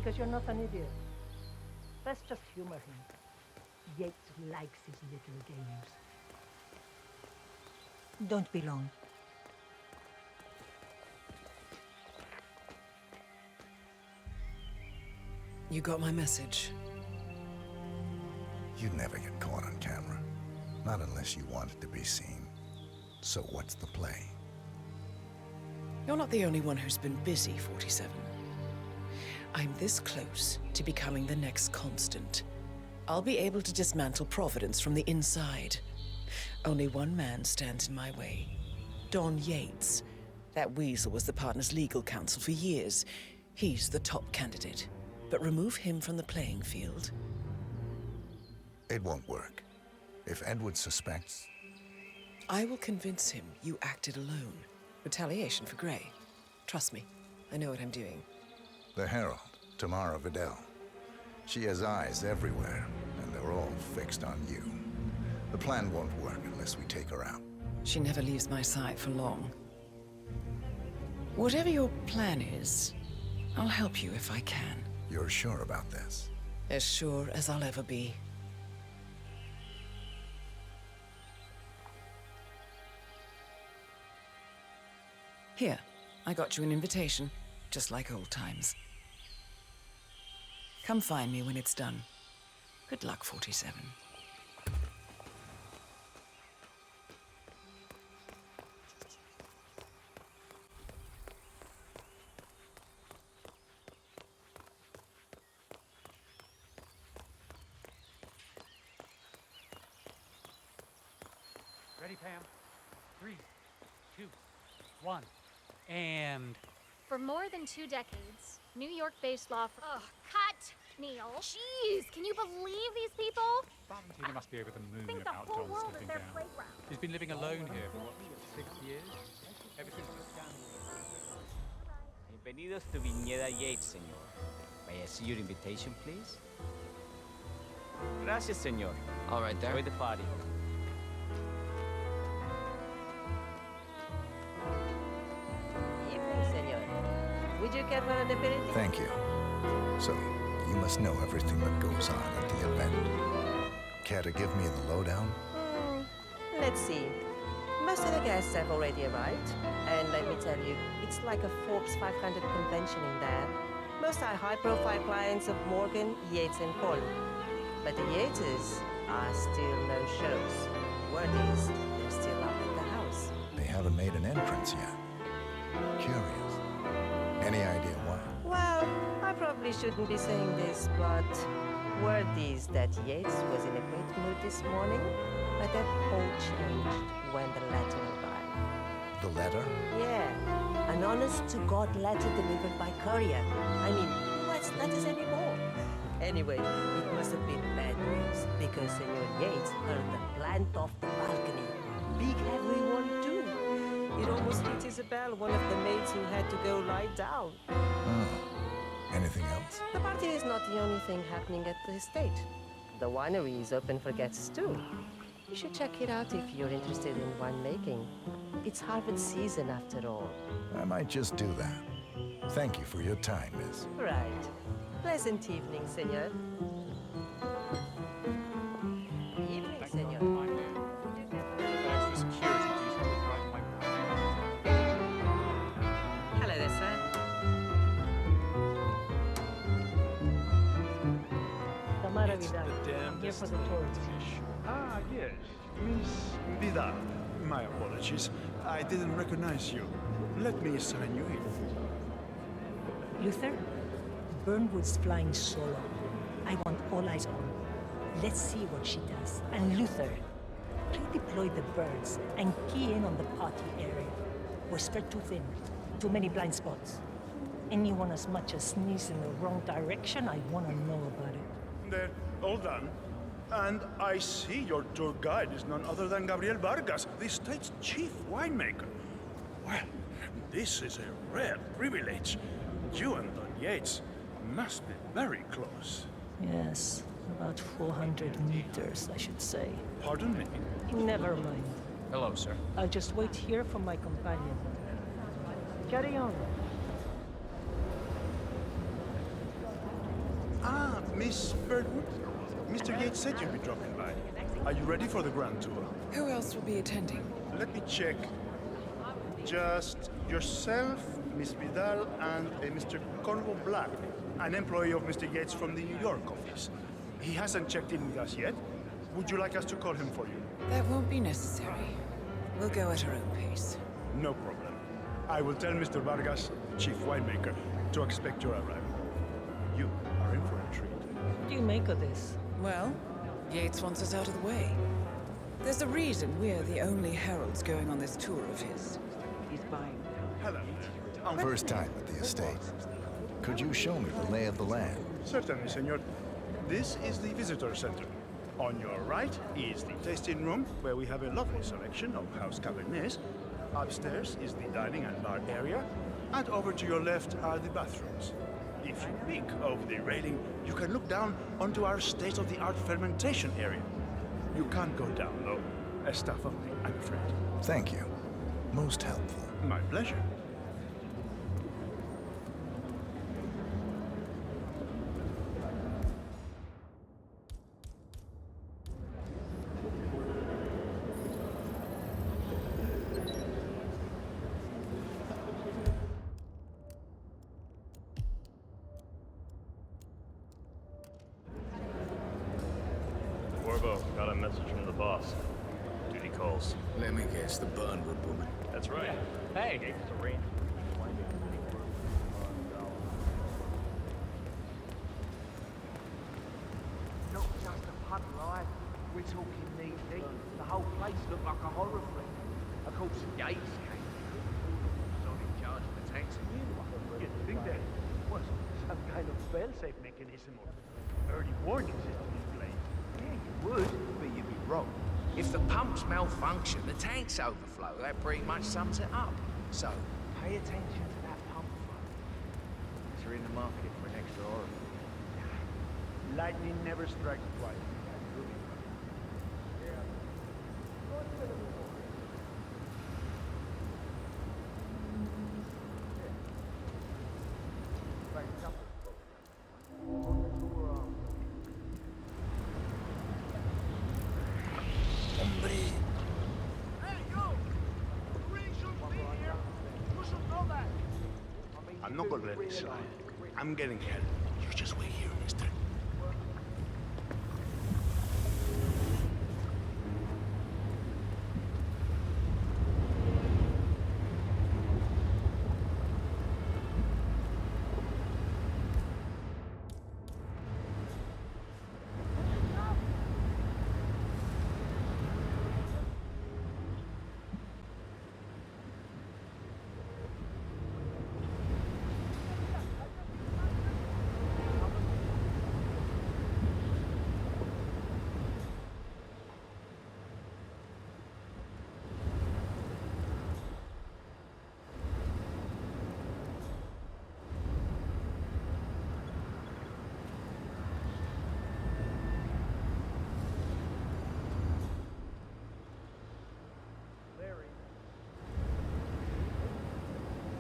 because you're not an idiot. Let's just humor him. Yates likes his little games. Don't be long. You got my message. You'd never get caught on camera. Not unless you wanted to be seen. So what's the play? You're not the only one who's been busy, 47. I'm this close to becoming the next constant. I'll be able to dismantle Providence from the inside. Only one man stands in my way. Don Yates. That weasel was the partner's legal counsel for years. He's the top candidate. But remove him from the playing field. It won't work. If Edward suspects... I will convince him you acted alone. Retaliation for Gray. Trust me, I know what I'm doing. The Herald, Tamara Vidal. She has eyes everywhere, and they're all fixed on you. The plan won't work unless we take her out. She never leaves my side for long. Whatever your plan is, I'll help you if I can. You're sure about this? As sure as I'll ever be. Here, I got you an invitation, just like old times. Come find me when it's done. Good luck, 47. Ready, Pam? 3, 2, 1, and... For more than 2 decades, New York-based law firm... Ugh, cut! Neil. Jeez, can you believe these people? Valentina must be over the moon Think the about whole John world is stepping their down. playground. He's been living alone here for, what, 6 years? Ever since the scandal. Bienvenidos to Viñeda Yates, señor. May I see your invitation, please? Gracias, señor. All right there. Enjoy the party. Evening, senor. Would you care for an aperitif? Thank you. So, you must know everything that goes on at the event. Care to give me the lowdown? Let's see. Most of the guests have already arrived. And let me tell you, it's like a Forbes 500 convention in there. Most are high-profile clients of Morgan, Yates, and Cole. But the Yateses are still no shows. Word is, they're still up at the house. They haven't made an entrance yet. Curious. Any idea why? Well, I probably shouldn't be saying this, but word is that Yates was in a great mood this morning, but that all changed when the letter arrived. The letter? Yeah, an honest-to-God letter delivered by courier. I mean, who writes letters anymore? Anyway, it must have been bad news, because Senor Yates heard the plant off the balcony. Big heavy one, too. It almost hit Isabel, one of the maids who had to go lie down. Anything else? The party is not the only thing happening at the estate. The winery is open for guests, too. You should check it out if you're interested in winemaking. It's harvest season, after all. I might just do that. Thank you for your time, miss. Right. Pleasant evening, senor. Evening, senor. Extra security duty will drive my... Hello there, sir. Tamara Vidal. I'm here for the tours. Ah, yes. Miss Vidal. My apologies. I didn't recognize you. Let me sign you in. Luther, Burnwood's flying solo. I want all eyes on. Let's see what she does. And Luther, redeploy the birds and key in on the party area. We're spread too thin. Too many blind spots. Anyone as much as sneeze in the wrong direction, I want to know about it. They're all done. And I see your tour guide is none other than Gabriel Vargas, the state's chief winemaker. Well, this is a rare privilege. You and Don Yates must be very close. Yes, about 400 meters, I should say. Pardon me? Never mind. Hello, sir. I'll just wait here for my companion. Carry on. Ah, Miss Birdwood. Mr. Yates said you'd be dropping by. Are you ready for the grand tour? Who else will be attending? Let me check. Just yourself, Miss Vidal, and a Mr. Cornwall Black, an employee of Mr. Yates from the New York office. He hasn't checked in with us yet. Would you like us to call him for you? That won't be necessary. We'll go at our own pace. No problem. I will tell Mr. Vargas, chief winemaker, to expect your arrival. You are in for a treat. What do you make of this? Well, Yates wants us out of the way. There's a reason we're the only heralds going on this tour of his. He's buying. Hello. First time at the estate. Could you show me the lay of the land? Certainly, senor. This is the visitor center. On your right is the tasting room, where we have a lovely selection of house cabernets. Upstairs is the dining and bar area, and over to your left are the bathrooms. If you peek over the railing, you can look down onto our state-of-the-art fermentation area. You can't go down, though. As staff only, I'm afraid. Thank you. Most helpful. My pleasure. Corvo, got a message from the boss. Duty calls. Let me guess, the Burnwood woman. That's right. Hey! Gates arranged. Not just a pub, right? We're talking knee deep. The whole place looked like a horror flick. Of course, Gates came. Was on in charge of the tanks and You'd think there was some kind of fail-safe mechanism or early warning system in place. Yeah, you would, but you'd be wrong. If the pumps malfunction, the tanks overflow. That pretty much sums it up. So, pay attention to that pump flow. You're in the market for an extra orifice. Lightning never strikes twice. I'm not gonna let this slide. I'm getting help. You just wait here, mister.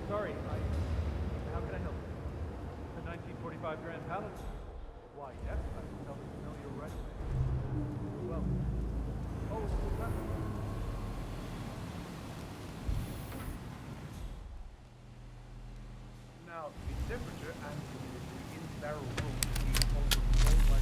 Sorry, how can I help you? The 1945 Grand Palace? Why, yes, I can tell them to know you right away. Well, oh, what's that? Now, the temperature and humidity in barrel room is also controlled by...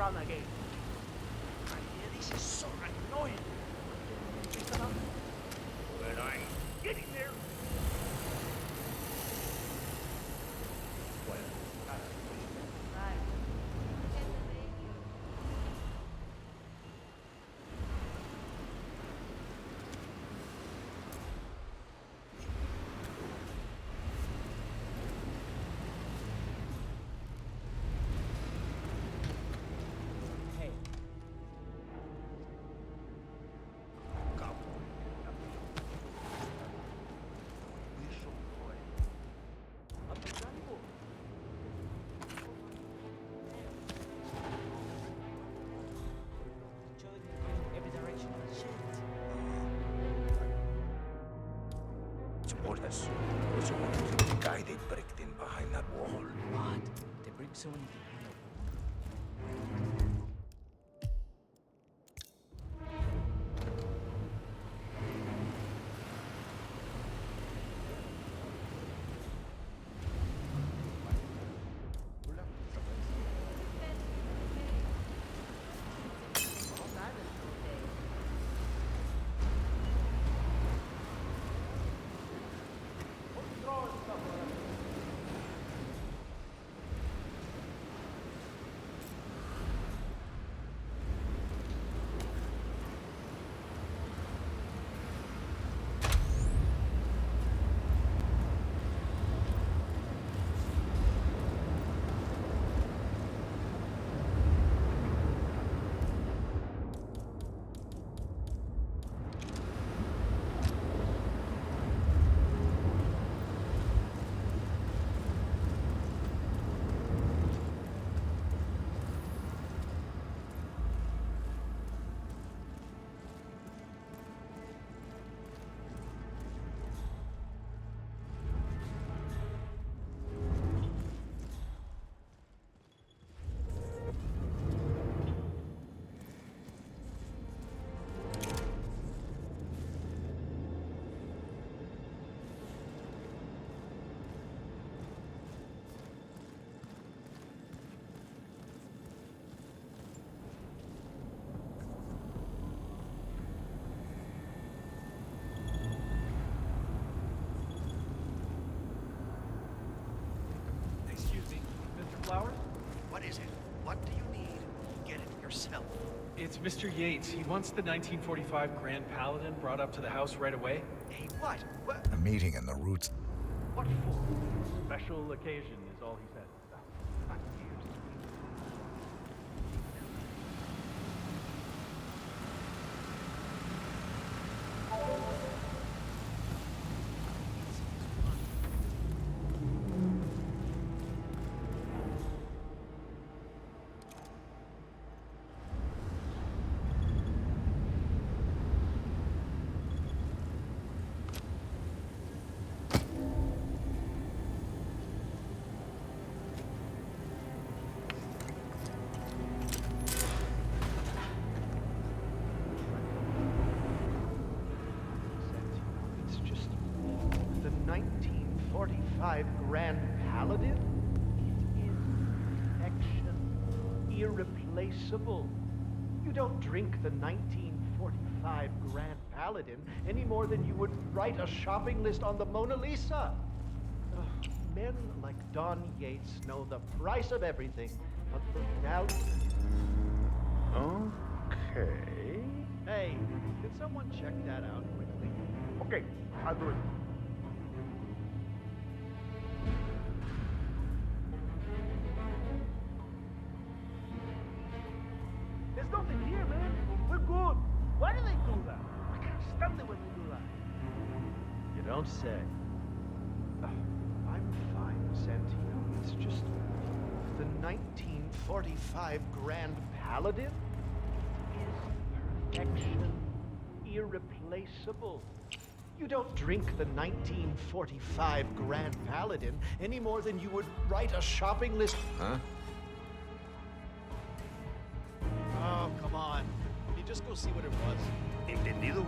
run again. This is so annoying. But I'm getting there. Every direction. Shit. Orders. There's a guy they bricked in behind that wall. What? They bring someone into Flowers? What is it? What do you need? Get it yourself. It's Mr. Yates. He wants the 1945 Grand Paladin brought up to the house right away. Hey, what? What? A meeting in the roots. What for? Special occasion is all he said. It's just the 1945 Grand Paladin? It is perfection, irreplaceable. You don't drink the 1945 Grand Paladin any more than you would write a shopping list on the Mona Lisa. Men like Don Yates know the price of everything, but the value... Okay. Hey, can someone check that out quickly? Okay, I'll do it. There's nothing here, man. We're good. Why do they do that? I can't stand it when they do that. You don't say. I'm fine, Santino. It's just the 1945 Grand Paladin is perfection, irreplaceable. You don't drink the 1945 Grand Paladin any more than you would write a shopping list. Huh? Oh, come on. Can you just go see what it was? Entendido?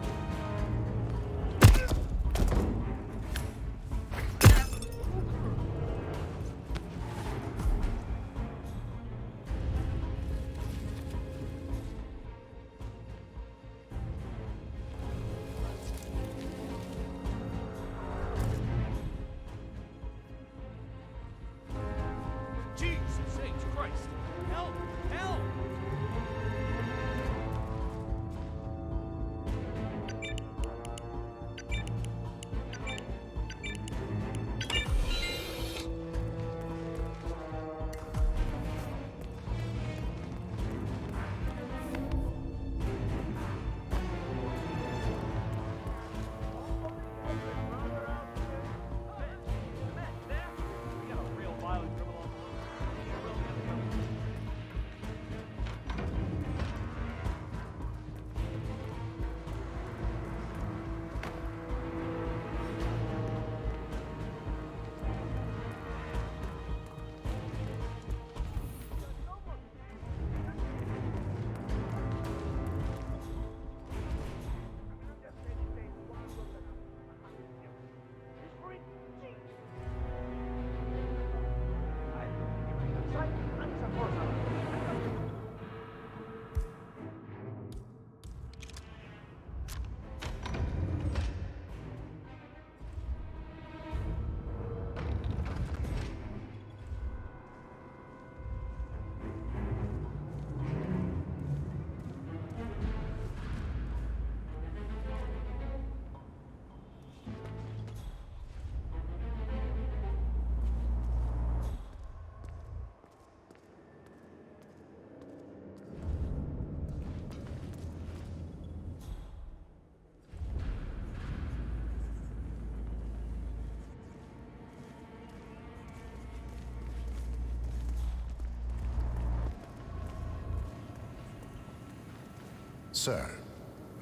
Sir,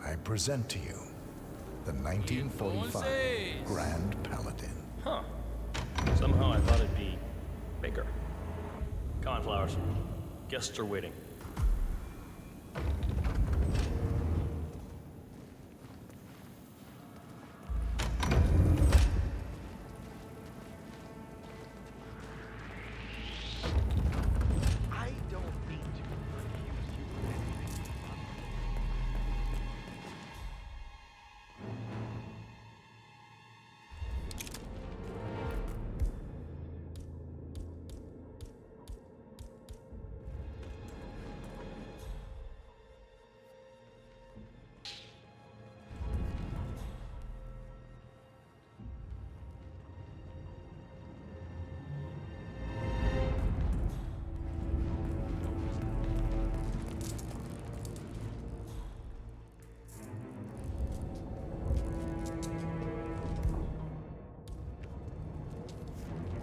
I present to you the 1945 Grand Paladin. Huh. Somehow I thought it'd be bigger. Come on, Flowers. Guests are waiting. I don't mean to confuse you with anything.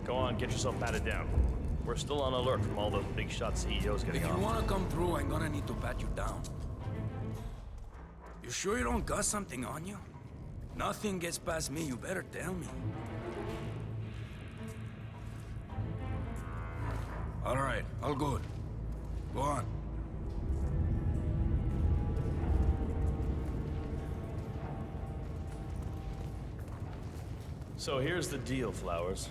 Go on, get yourself patted down. We're still on alert from all those big shot CEOs getting If you off. wanna come through, I'm gonna need to pat you down. You sure you don't got something on you? Nothing gets past me, you better tell me. All right, all good. Go on. So here's the deal, Flowers.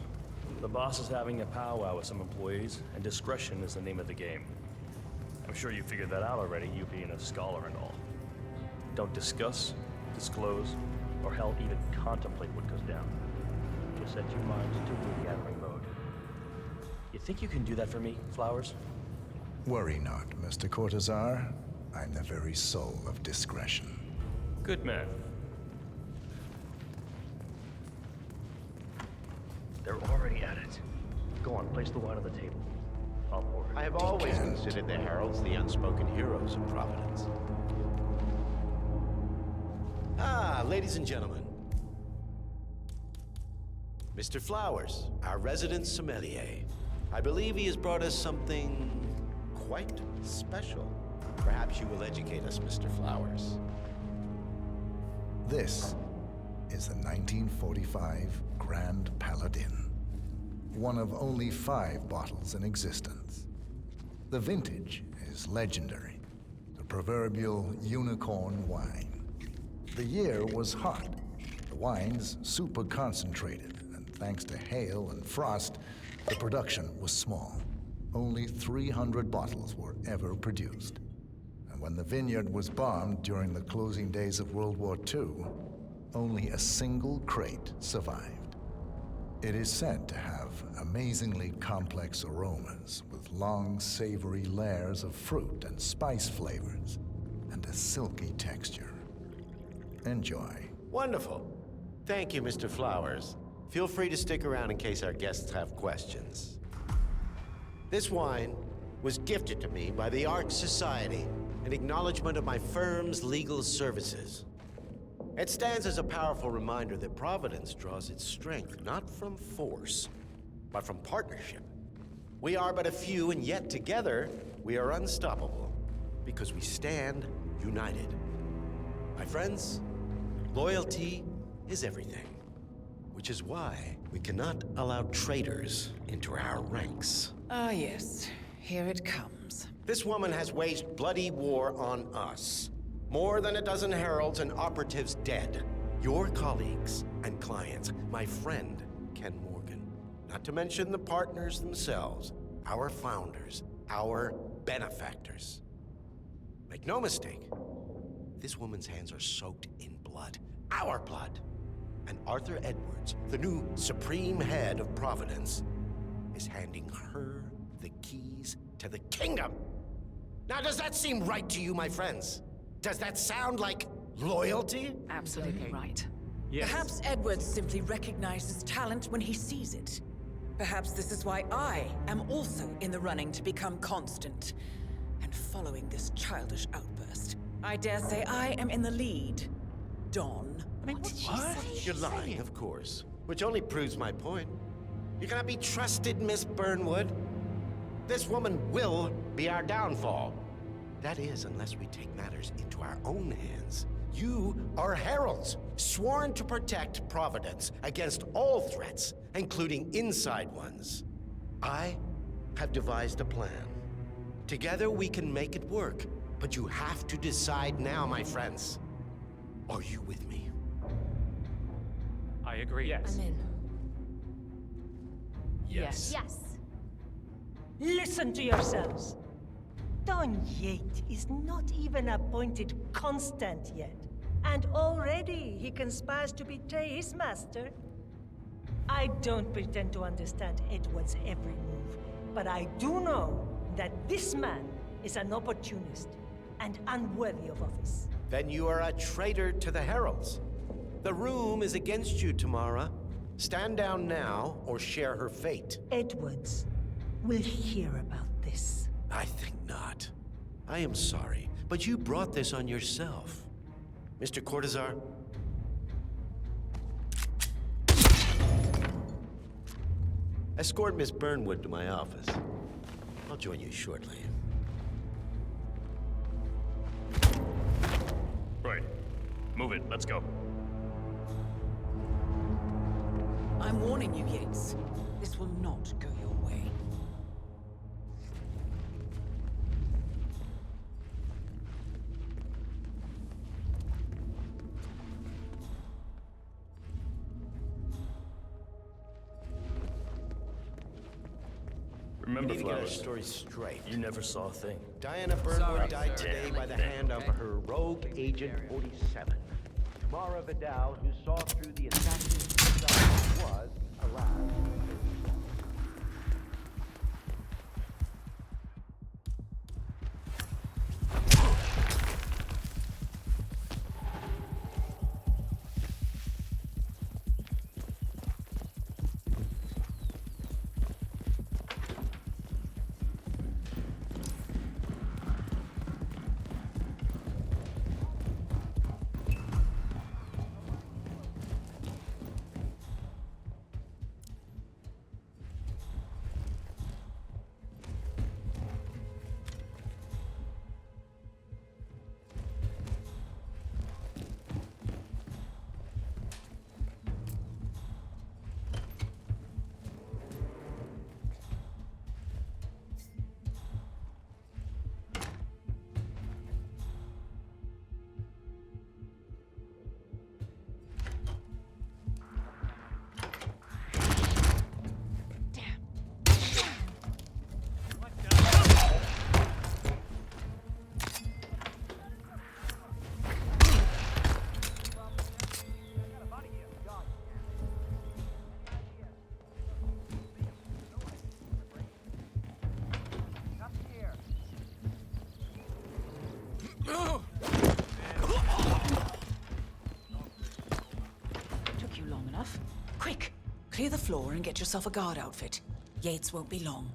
The boss is having a powwow with some employees, and discretion is the name of the game. I'm sure you figured that out already, you being a scholar and all. Don't discuss, disclose, or hell, even contemplate what goes down. Just set your minds to wood-gathering mode. You think you can do that for me, Flowers? Worry not, Mr. Cortazar. I'm the very soul of discretion. Good man. They're already at it. Go on, place the wine on the table. I'll pour it. I have always considered the heralds the unspoken heroes of Providence. Ah, ladies and gentlemen. Mr. Flowers, our resident sommelier. I believe he has brought us something quite special. Perhaps you will educate us, Mr. Flowers. This is the 1945 Grand Paladin, one of only 5 bottles in existence. The vintage is legendary, the proverbial unicorn wine. The year was hot, the wine's super concentrated, and thanks to hail and frost, the production was small. Only 300 bottles were ever produced. And when the vineyard was bombed during the closing days of World War II, only a single crate survived. It is said to have amazingly complex aromas with long, savory layers of fruit and spice flavors, and a silky texture. Enjoy. Wonderful. Thank you, Mr. Flowers. Feel free to stick around in case our guests have questions. This wine was gifted to me by the Art Society in acknowledgement of my firm's legal services. It stands as a powerful reminder that Providence draws its strength not from force, but from partnership. We are but a few, and yet together we are unstoppable because we stand united. My friends, loyalty is everything, which is why we cannot allow traitors into our ranks. Ah, yes. Here it comes. This woman has waged bloody war on us. More than a dozen heralds and operatives dead. Your colleagues and clients, my friend, Ken Morgan. Not to mention the partners themselves, our founders, our benefactors. Make no mistake, this woman's hands are soaked in blood. Our blood. And Arthur Edwards, the new supreme head of Providence, is handing her the keys to the kingdom. Now, does that seem right to you, my friends? Does that sound like loyalty? Absolutely right. Yes. Perhaps Edwards simply recognizes talent when he sees it. Perhaps this is why I am also in the running to become constant. And following this childish outburst, I dare say I am in the lead. Dawn. What? You're lying, of course. Which only proves my point. You cannot be trusted, Miss Burnwood. This woman will be our downfall. That is, unless we take matters into our own hands. You are heralds, sworn to protect Providence against all threats, including inside ones. I have devised a plan. Together we can make it work, but you have to decide now, my friends. Are you with me? I agree. I'm in. Yes. Yes. Listen to yourselves. Don Yate is not even appointed constant yet, and already he conspires to betray his master. I don't pretend to understand Edward's every move, but I do know that this man is an opportunist and unworthy of office. Then you are a traitor to the heralds. The room is against you, Tamara. Stand down now or share her fate. Edwards will hear about this. I think not. I am sorry, but you brought this on yourself. Mr. Cortazar? Escort Miss Burnwood to my office. I'll join you shortly. Right. Move it. Let's go. I'm warning you, Yates. This will not go your way. Remember, We need to get our Flowers, story straight. you never saw a thing. Diana Burnwood died today by the hand of her rogue Agent 47. Mara Vidal, who saw through the assassin's facade, was, alas, Took you long enough. Quick! Clear the floor and get yourself a guard outfit. Yates won't be long.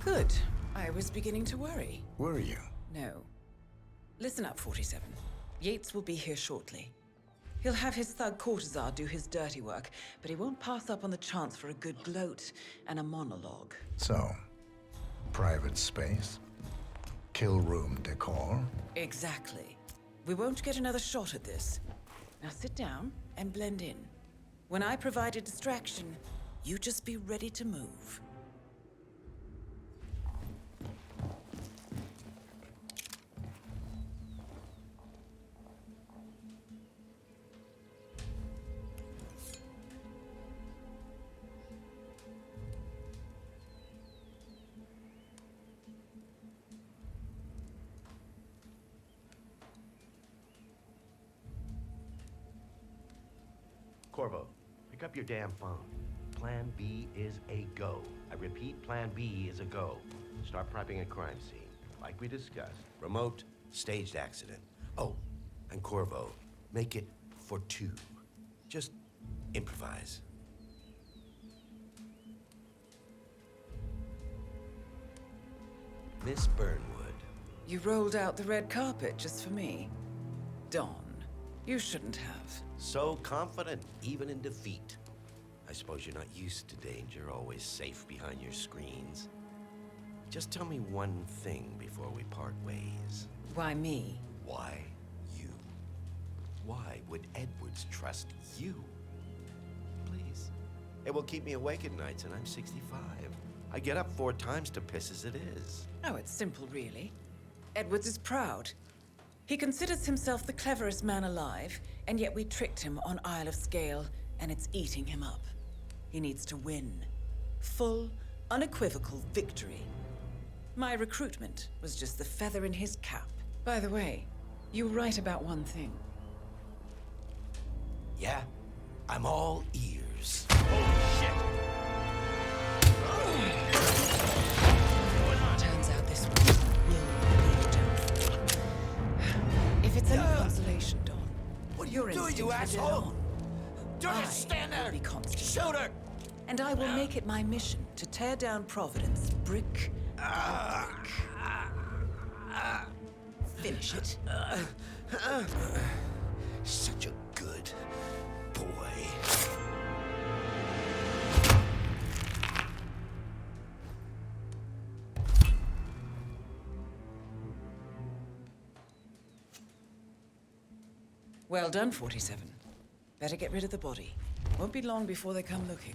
Good. I was beginning to worry. Were you? No. Listen up, 47. Yates will be here shortly. He'll have his thug Cortazar do his dirty work, but he won't pass up on the chance for a good gloat and a monologue. So, private space? Kill room decor? Exactly. We won't get another shot at this. Now sit down and blend in. When I provide a distraction, you just be ready to move. Corvo, pick up your damn phone. Plan B is a go. I repeat, Plan B is a go. Start prepping a crime scene. Like we discussed, remote, Staged accident. Oh, and Corvo, make it for 2. Just improvise. Miss Burnwood. You rolled out the red carpet just for me. Don, you shouldn't have. So confident, even in defeat. I suppose you're not used to danger, always safe behind your screens. Just tell me one thing before we part ways. Why me? Why you? Why would Edwards trust you? Please. It will keep me awake at nights, and I'm 65. I get up 4 times to piss as it is. Oh, it's simple, really. Edwards is proud. He considers himself the cleverest man alive, and yet we tricked him on Isle of Scale, and it's eating him up. He needs to win. Full, unequivocal victory. My recruitment was just the feather in his cap. By the way, you were right about one thing. Yeah? I'm all ears. Turns out this one will be done. If it's any consolation, Don, what are your you doing, you instincts are dead asshole? on. Don't stand there! Will be constant. Shoot her! And I will make it my mission to tear down Providence brick by brick. Finish it. Such a good boy. Well done, 47. Better get rid of the body. Won't be long before they come looking.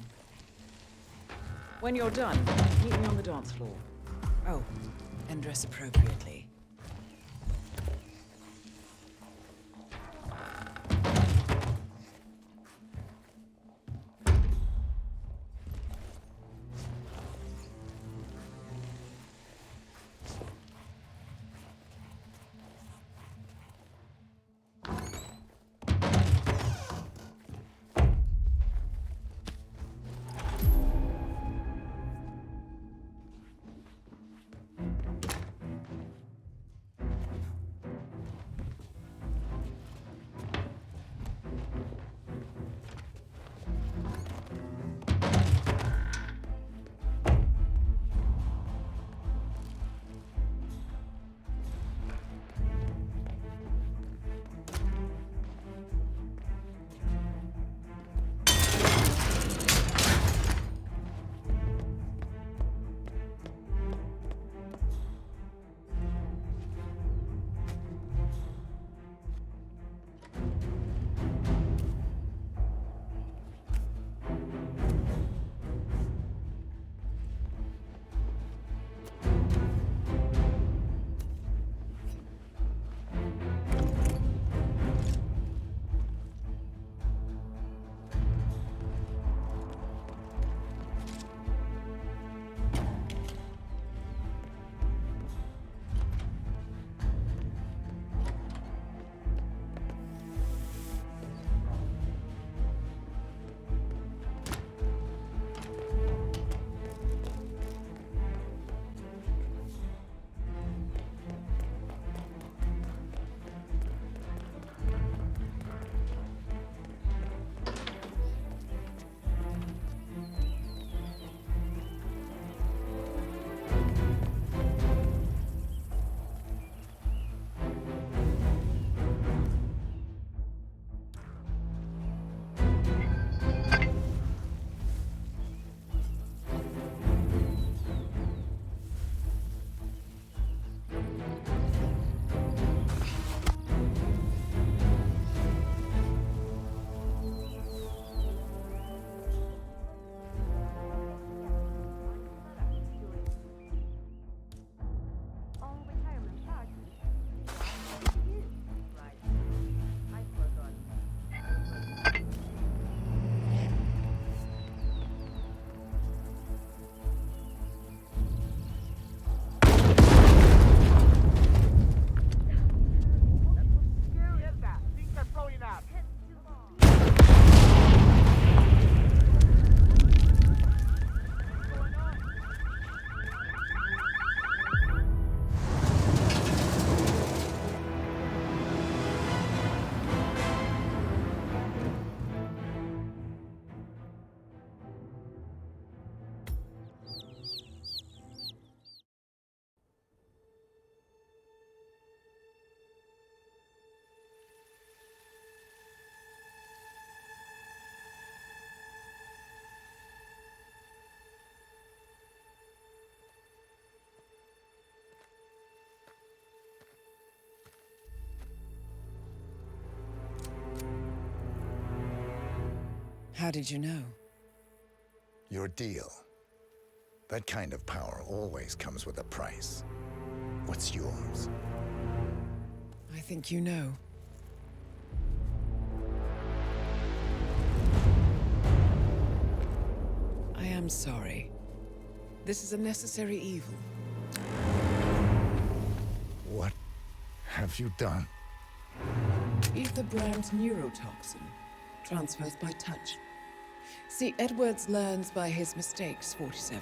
When you're done, meet me on the dance floor. Oh, and dress appropriately. How did you know? Your deal. That kind of power always comes with a price. What's yours? I think you know. I am sorry. This is a necessary evil. What have you done? Ether brand neurotoxin transfers by touch. See, Edwards learns by his mistakes, 47.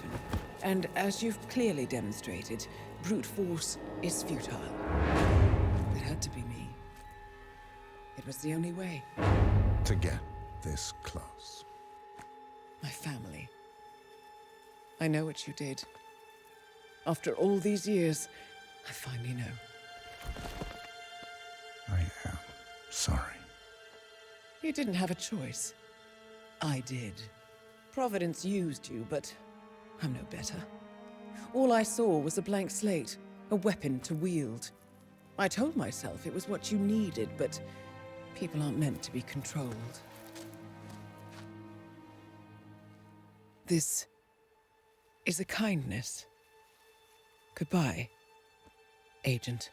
And as you've clearly demonstrated, brute force is futile. It had to be me. It was the only way. To get this close. My family. I know what you did. After all these years, I finally know. I am sorry. You didn't have a choice. I did. Providence used you, but I'm no better. All I saw was a blank slate, a weapon to wield. I told myself it was what you needed, but people aren't meant to be controlled. This is a kindness. Goodbye, Agent.